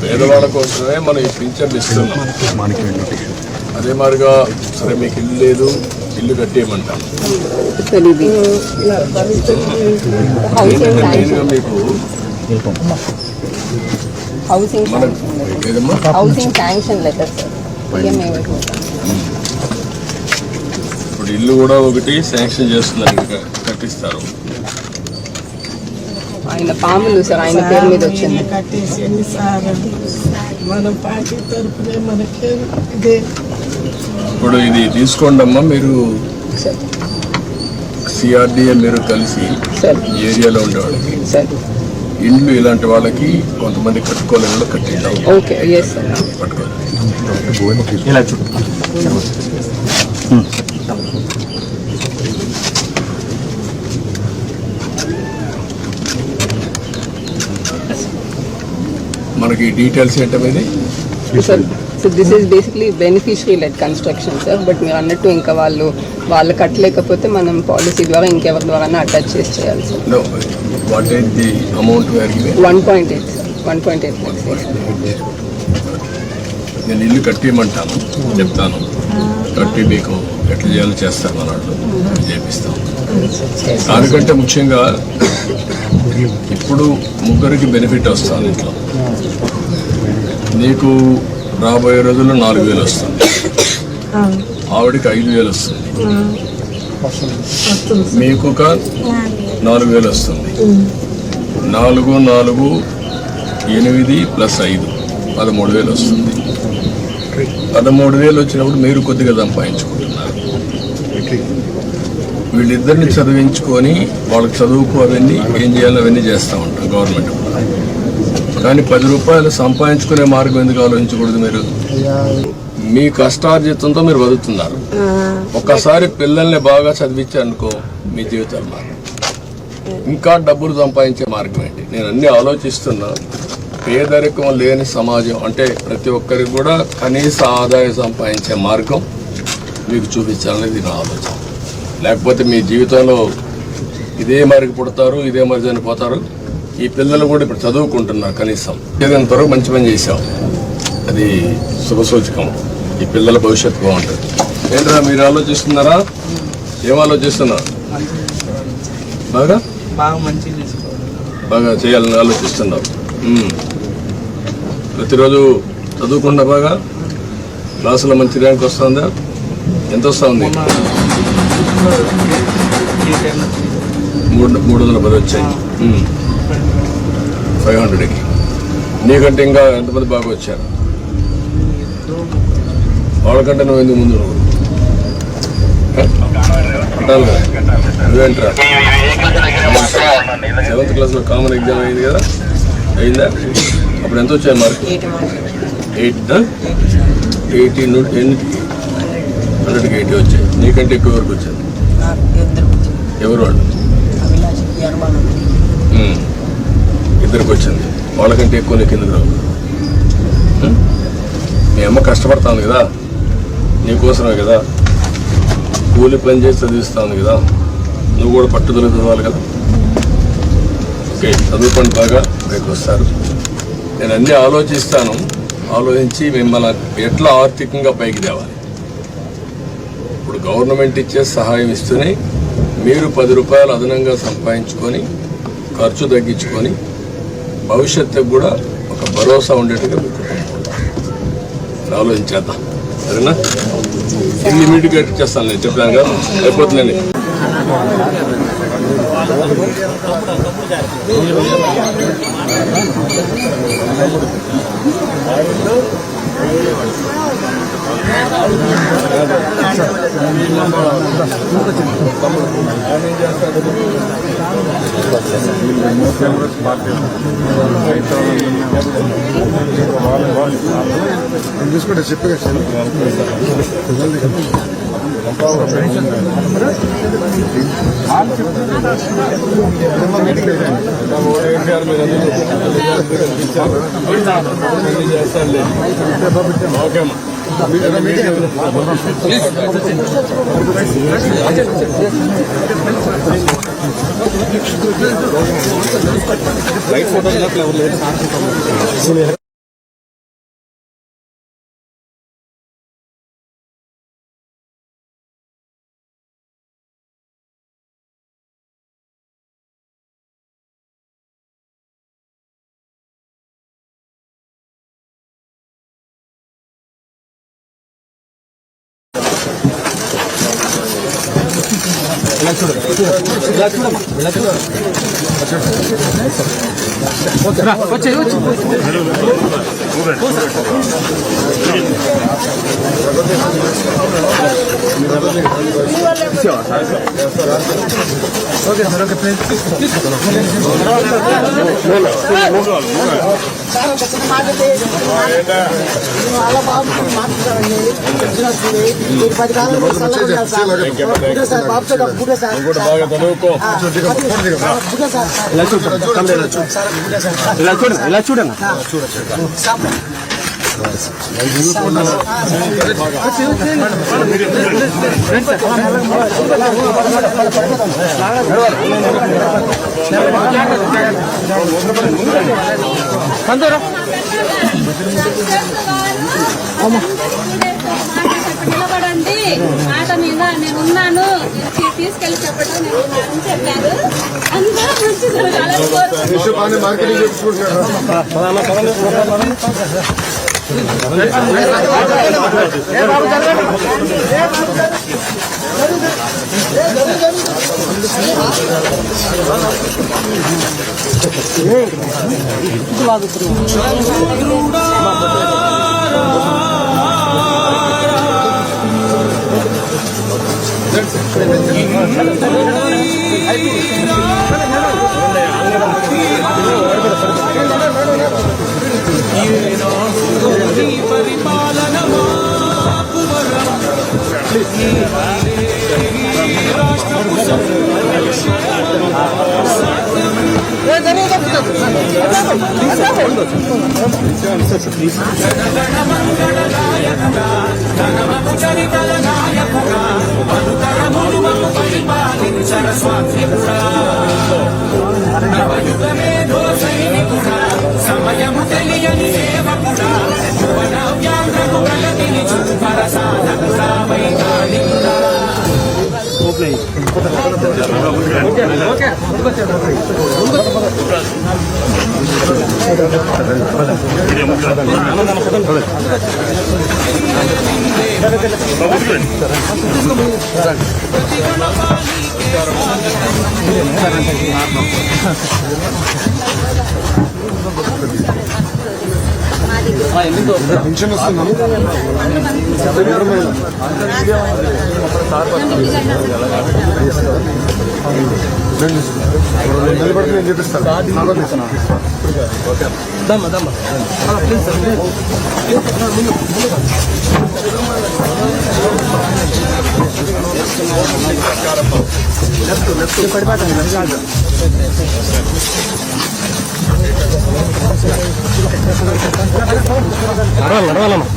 పేదవాళ్ళ కోసమే మనం ఈ పింఛన్ ఇస్తున్నాం. అదే మాదిరిగా సరే మీకు ఇల్లు లేదు, ఇల్లు కట్టేయమంటాను. మెయిన్గా మీకు ఇప్పుడు ఇల్లు కూడా ఒకటి శాంక్షన్ చేస్తున్నారు, కట్టిస్తారు. ఆయన పాములు సార్ ఆయన పేరు మీద వచ్చింది. ఇప్పుడు ఇది తీసుకోండి అమ్మా, మీరు సిఆర్డిఏ మీరు కలిసి ఏరియాలో ఉండే వాళ్ళకి ఇండ్లు ఇలాంటి వాళ్ళకి కొంతమంది కట్టుకోలేని కట్టిద్దాం. మనకి డీటెయిల్స్ ఏంటనేది so this is basically beneficiary lead construction sir. But మీరు అన్నట్టు ఇంకా వాళ్ళు కట్టలేకపోతే మనం పాలసీ ద్వారా ఇంకెవరి ద్వారా అటాచ్ చేసి చేయాలి sir. What is the amount? 1.8 sir, 1.8 lakhs. నేను ఇల్లు కట్టేయమంటాను, చెప్తాను, కట్టి మీకు ఎట్లా చేయాలో చేస్తాను అన్నట్టు చేపిస్తాం. దానికంటే ముఖ్యంగా ఇప్పుడు ముగ్గురికి బెనిఫిట్ వస్తుంది. ఇంట్లో నీకు రాబోయే రోజుల్లో 4,000 వస్తుంది, ఆవిడికి 5,000 వస్తుంది, మీకు ఒక 4,000 వస్తుంది. 4, 4, 8 + 5 13,000 వస్తుంది. 13,000 వచ్చినప్పుడు మీరు కొద్దిగా సంపాదించుకుంటున్నారు. వీళ్ళిద్దరిని చదివించుకొని వాళ్ళకి చదువుకు అవన్నీ ఏం చేయాలో అవన్నీ చేస్తూ ఉంటాం గవర్నమెంట్. కానీ 10 రూపాయలు సంపాదించుకునే మార్గం ఎందుకు ఆలోచించకూడదు? మీరు మీ కష్టార్జితంతో మీరు బతుకుతున్నారు. ఒక్కసారి పిల్లల్ని బాగా చదివించారనుకో మీ జీవితాలు మారు. ఇంకా డబ్బులు సంపాదించే మార్గం ఏంటి? నేను అన్ని ఆలోచిస్తున్నా. పేదరికం లేని సమాజం అంటే ప్రతి ఒక్కరికి కూడా కనీస ఆదాయం సంపాదించే మార్గం మీకు చూపించాలనేది నా ఆలోచన. లేకపోతే మీ జీవితంలో ఇదే మరికి పుడతారు, ఇదే మరి చనిపోతారు. ఈ పిల్లలు కూడా ఇప్పుడు చదువుకుంటున్నారు. కనీసం ఏదైనా త్వరగా మంచి పని చేశాం, అది శుభసూచకం. ఈ పిల్లల భవిష్యత్తు బాగుంటుంది. ఏంట్రా మీరు ఆలోచిస్తున్నారా? ఏం ఆలోచిస్తున్నారు? బాగా చేయాలని ఆలోచిస్తున్నారు. ప్రతిరోజు చదువుకుండా బాగా క్లాసులో మంచి ర్యాంక్ వస్తుందా? ఎంత వస్తుంది? 310 వచ్చాయి 500కి. నీకంటే ఇంకా ఎంతమంది బాగా వచ్చారు? వాళ్ళకంటే నువ్వు ఎందుకు ముందు? అంటాను కదా, నువ్వేంట్రా 7th క్లాస్లో కామన్ ఎగ్జామ్ అయింది కదా, అయిందా? అప్పుడు ఎంత వచ్చాయి మార్కు? 100కి 80 వచ్చాయి. నీకంటే ఎక్కువ వరకు వచ్చాయి. ఎవరు వాళ్ళు? ఇద్దరికి వచ్చింది. వాళ్ళకంటే ఎక్కువ నీకు ఎందుకు రావు? మీ అమ్మ కష్టపడతాను కదా, నీకోసమే కదా, కూలి పని చేసి చదివిస్తాను కదా, నువ్వు కూడా పట్టుదల చదవాలి కదా. ఓకే, చదువుకోండి బాగా, రేపు వస్తారు. నేను అన్నీ ఆలోచిస్తాను. ఆలోచించి మిమ్మల్ని ఎట్లా ఆర్థికంగా పైకి తేవాలి. ఇప్పుడు గవర్నమెంట్ ఇచ్చే సహాయం ఇస్తూనే మీరు 10 రూపాయలు అదనంగా సంపాదించుకొని ఖర్చు తగ్గించుకొని భవిష్యత్తుకు కూడా ఒక భరోసా ఉండేట్టుగా మీకు ఆలోచించేద్దాం. సరేనా? ఇమ్మీడియట్గా చేస్తాను. నేను చెప్పాను కదా, అయిపోతుందండి. చూసుకుంటే చెప్పగా ఓకే. ఇలా చూడన్నా నిలబడండి మాట మీద నేను ఉన్నాను తీసుకెళ్లి చెప్పడం నేను ఉన్నానని చెప్పారు. అందరూ మంచి జరగాలని సమయము తెలియని సేవకుడా పెన్షన్ వస్తున్నాం. నిలబడితే నేను చూపిస్తాను. నడవాలమ్మా.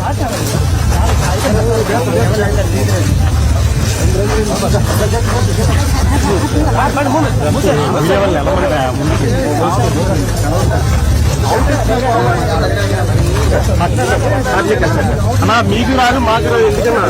అన్నా మీకు రాదు మాకు రాదు ఎందుకన్నా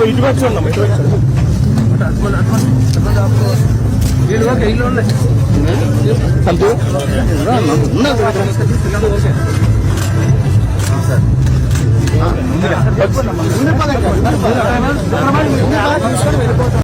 ఇటు వచ్చి ఉన్నాం. ఇటు వచ్చి ముందు